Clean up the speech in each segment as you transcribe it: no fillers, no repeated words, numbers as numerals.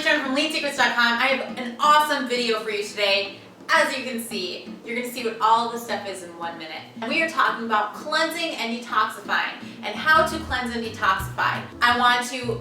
from LeanSecrets.com. I have an awesome video for you today. As you can see, you're going to see what all this stuff is in 1 minute. And we are talking about cleansing and detoxifying and how to cleanse and detoxify. I want to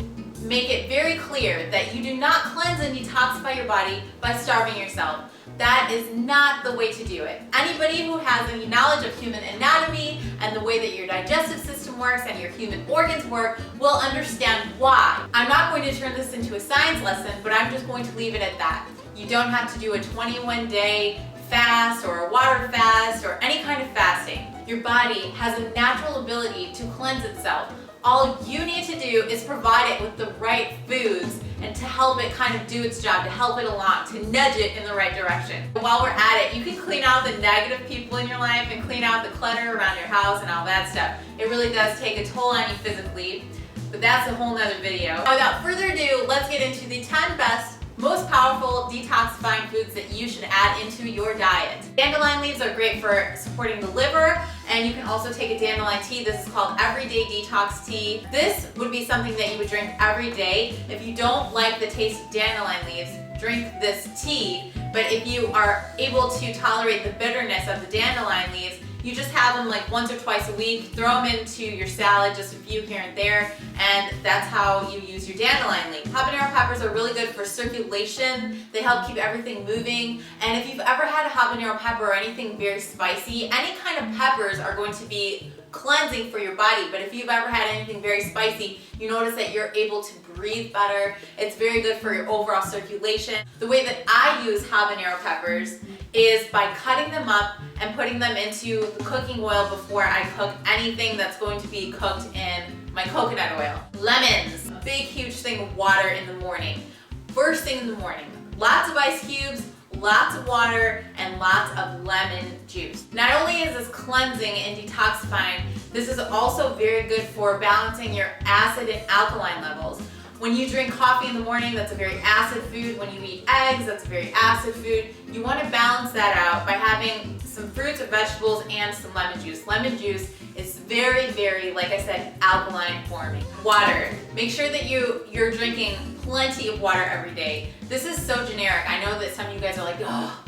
make it very clear that you do not cleanse and detoxify your body by starving yourself. That is not the way to do it. Anybody who has any knowledge of human anatomy and the way that your digestive system works and your human organs work will understand why. I'm not going to turn this into a science lesson, but I'm just going to leave it at that. You don't have to do a 21-day fast or a water fast or any kind of fasting. Your body has a natural ability to cleanse itself. All you need to do is provide it with the right foods and to help it kind of do its job, to help it along, to nudge it in the right direction. While we're at it, you can clean out the negative people in your life and clean out the clutter around your house and all that stuff. It really does take a toll on you physically, but that's a whole nother video. Without further ado, let's get into the 10 best, most powerful detoxifying foods that you should add into your diet. Dandelion leaves are great for supporting the liver, and you can also take a dandelion tea. This is called Everyday Detox Tea. This would be something that you would drink every day. If you don't like the taste of dandelion leaves, drink this tea. But if you are able to tolerate the bitterness of the dandelion leaves, you just have them like once or twice a week, throw them into your salad, just a few here and there, and that's how you use your dandelion leaf. Habanero peppers are really good for circulation. They help keep everything moving. And if you've ever had a habanero pepper or anything very spicy, any kind of peppers are going to be cleansing for your body. But if you've ever had anything very spicy, you notice that you're able to breathe better. It's very good for your overall circulation. The way that I use habanero peppers is by cutting them up and putting them into the cooking oil before I cook anything that's going to be cooked in my coconut oil. Lemons, a big huge thing of water in the morning. First thing in the morning, lots of ice cubes, lots of water, and lots of lemon juice. Not only is this cleansing and detoxifying, this is also very good for balancing your acid and alkaline levels. When you drink coffee in the morning, that's a very acid food. When you eat eggs, that's a very acid food. You want to balance that out by having some fruits or vegetables and some lemon juice. Lemon juice is very, very, like I said, alkaline forming. Water. Make sure that you're drinking plenty of water every day. This is so generic. I know that some of you guys are like, oh,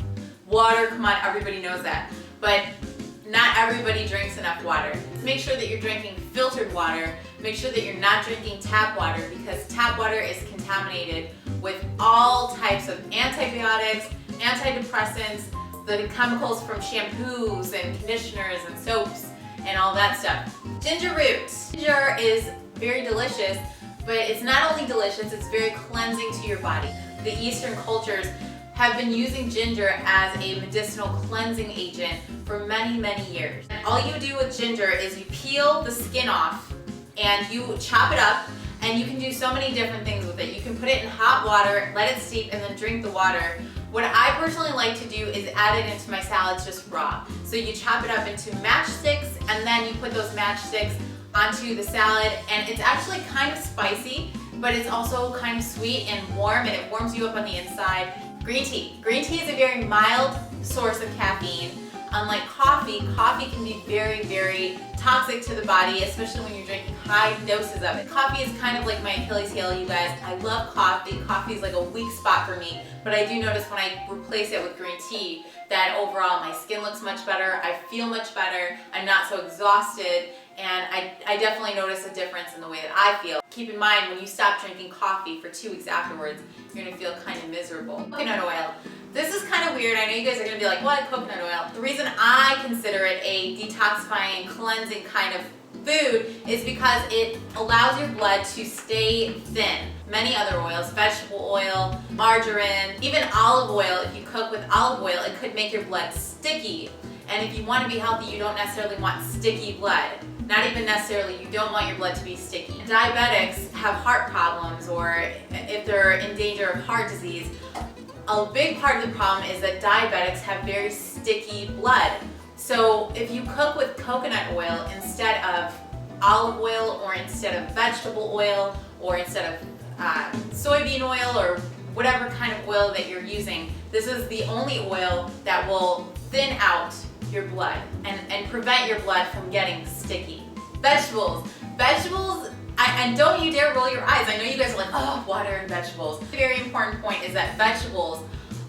water, come on, everybody knows that. But not everybody drinks enough water. Make sure that you're drinking filtered water. Make sure that you're not drinking tap water, because tap water is contaminated with all types of antibiotics, antidepressants, the chemicals from shampoos and conditioners and soaps and all that stuff. Ginger root. Ginger is very delicious, but it's not only delicious, it's very cleansing to your body. The Eastern cultures have been using ginger as a medicinal cleansing agent for many, many years. And all you do with ginger is you peel the skin off and you chop it up, and you can do so many different things with it. You can put it in hot water, let it steep, and then drink the water. What I personally like to do is add it into my salads just raw. So you chop it up into matchsticks, and then you put those matchsticks onto the salad, and it's actually kind of spicy, but it's also kind of sweet and warm, and it warms you up on the inside. Green tea. Green tea is a very mild source of caffeine. Unlike coffee, coffee can be very, very toxic to the body, especially when you're drinking high doses of it. Coffee is kind of like my Achilles heel, you guys. I love coffee. Coffee is like a weak spot for me, but I do notice when I replace it with green tea that overall my skin looks much better, I feel much better, I'm not so exhausted, and I definitely notice a difference in the way that I feel. Keep in mind, when you stop drinking coffee for 2 weeks afterwards, you're gonna feel kind of miserable. Coconut oil. This is kind of weird. I know you guys are gonna be like, what, coconut oil? The reason I consider it a detoxifying, cleansing kind of food is because it allows your blood to stay thin. Many other oils, vegetable oil, margarine, even olive oil, if you cook with olive oil, it could make your blood sticky. And if you want to be healthy, you don't necessarily want sticky blood. Not even necessarily, you don't want your blood to be sticky. Diabetics have heart problems, or if they're in danger of heart disease, a big part of the problem is that diabetics have very sticky blood. So if you cook with coconut oil instead of olive oil, or instead of vegetable oil, or instead of soybean oil, or whatever kind of oil that you're using, this is the only oil that will thin out your blood and prevent your blood from getting sticky. Vegetables. Vegetables And don't you dare roll your eyes. I know you guys are like, oh, water and vegetables. The very important point is that vegetables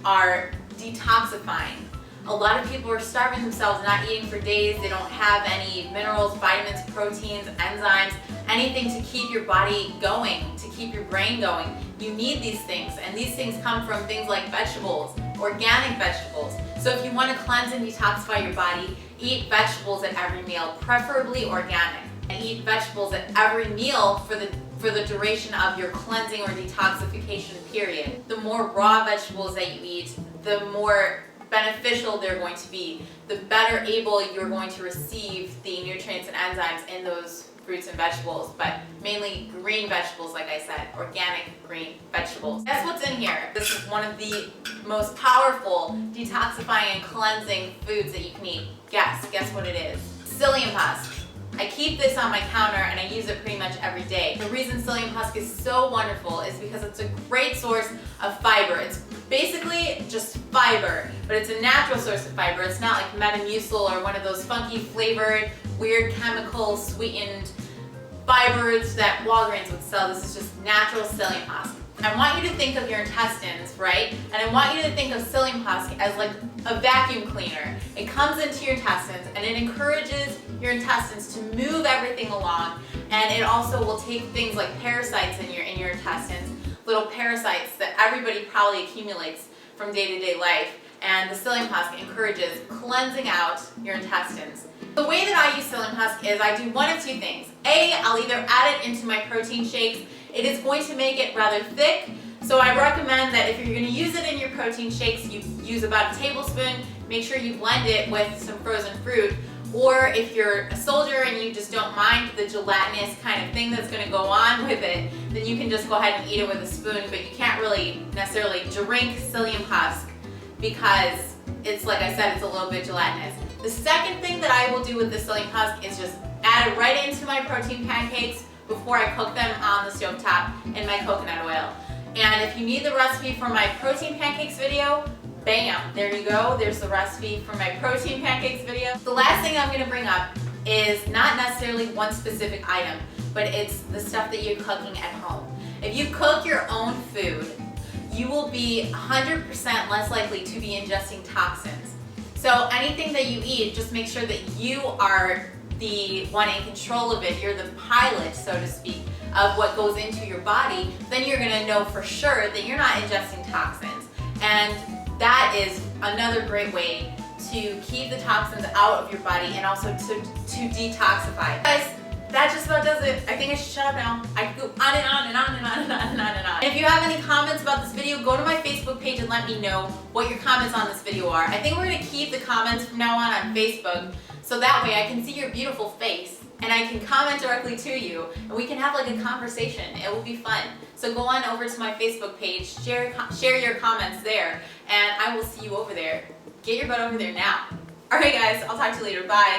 are detoxifying. A lot of people are starving themselves, not eating for days. They don't have any minerals, vitamins, proteins, enzymes, anything to keep your body going, to keep your brain going. You need these things, and these things come from things like vegetables, organic vegetables. So if you want to cleanse and detoxify your body, eat vegetables at every meal, preferably organic. And eat vegetables at every meal for the duration of your cleansing or detoxification period. The more raw vegetables that you eat, the more beneficial they're going to be, the better able you're going to receive the nutrients and enzymes in those fruits and vegetables, but mainly green vegetables, like I said, organic green vegetables. That's what's in here. This is one of the most powerful detoxifying and cleansing foods that you can eat. Guess what it is? Psyllium husk. I keep this on my counter and I use it pretty much every day. The reason psyllium husk is so wonderful is because it's a great source of fiber. It's basically just fiber, but it's a natural source of fiber. It's not like Metamucil or one of those funky flavored, weird chemical sweetened fibers that Walgreens would sell. This is just natural psyllium husk. I want you to think of your intestines, right? And I want you to think of psyllium husk as like a vacuum cleaner. It comes into your intestines and it encourages your intestines to move everything along, and it also will take things like parasites in your intestines, little parasites that everybody probably accumulates from day-to-day life, and the psyllium husk encourages cleansing out your intestines. The way that I use psyllium husk is I do one of two things. A, I'll either add it into my protein shakes. It is going to make it rather thick, so I recommend that if you're going to use it in your protein shakes, you use about a tablespoon. Make sure you blend it with some frozen fruit. Or if you're a soldier and you just don't mind the gelatinous kind of thing that's going to go on with it, then you can just go ahead and eat it with a spoon, but you can't really necessarily drink psyllium husk because it's, like I said, it's a little bit gelatinous. The second thing that I will do with the psyllium husk is just add it right into my protein pancakes before I cook them on the stovetop in my coconut oil. And if you need the recipe for my protein pancakes video, bam, there you go. There's the recipe for my protein pancakes video. The last thing I'm gonna bring up is not necessarily one specific item, but it's the stuff that you're cooking at home. If you cook your own food, you will be 100% less likely to be ingesting toxins. So anything that you eat, just make sure that you are the one in control of it. You're the pilot, so to speak, of what goes into your body. Then you're gonna know for sure that you're not ingesting toxins. And that is another great way to keep the toxins out of your body and also to detoxify. Guys, that just about does it. I think I should shut up now. I could go on and on and on and on and on and on and on. If you have any comments about this video, go to my Facebook page and let me know what your comments on this video are. I think we're gonna keep the comments from now on Facebook, so that way I can see your beautiful face and I can comment directly to you and we can have like a conversation. It will be fun. So go on over to my Facebook page, share your comments there, and I will see you over there. Get your butt over there now. Alright guys, I'll talk to you later. Bye.